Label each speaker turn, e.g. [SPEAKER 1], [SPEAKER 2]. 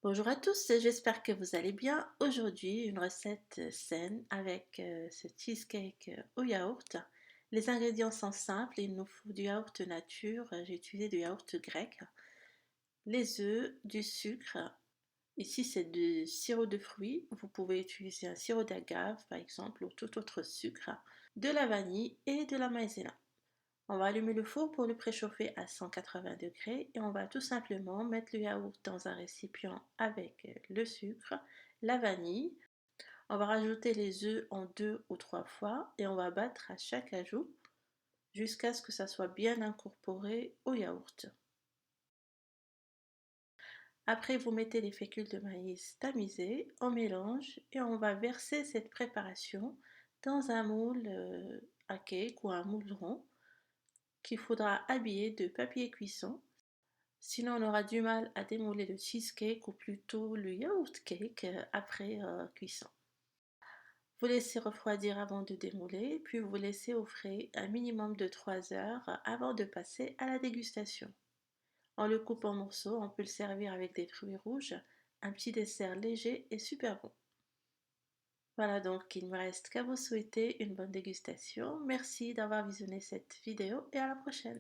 [SPEAKER 1] Bonjour à tous, j'espère que vous allez bien. Aujourd'hui, une recette saine avec ce cheesecake au yaourt. Les ingrédients sont simples, il nous faut du yaourt nature, j'ai utilisé du yaourt grec, les œufs, du sucre. Ici, c'est du sirop de fruits. Vous pouvez utiliser un sirop d'agave, par exemple, ou tout autre sucre, de la vanille et de la maïzena. On va allumer le four pour le préchauffer à 180 degrés et on va tout simplement mettre le yaourt dans un récipient avec le sucre, la vanille. On va rajouter les œufs en 2 ou 3 fois et on va battre à chaque ajout jusqu'à ce que ça soit bien incorporé au yaourt. Après, vous mettez les fécule de maïs tamisés, on mélange et on va verser cette préparation dans un moule à cake ou un moule rond qu'il faudra habiller de papier cuisson. Sinon, on aura du mal à démouler le cheesecake ou plutôt le yaourt cake après cuisson. Vous laissez refroidir avant de démouler, puis vous laissez au frais un minimum de 3 heures avant de passer à la dégustation. En le coupe en morceaux, on peut le servir avec des fruits rouges, un petit dessert léger et super bon. Voilà donc, il ne me reste qu'à vous souhaiter une bonne dégustation. Merci d'avoir visionné cette vidéo et à la prochaine.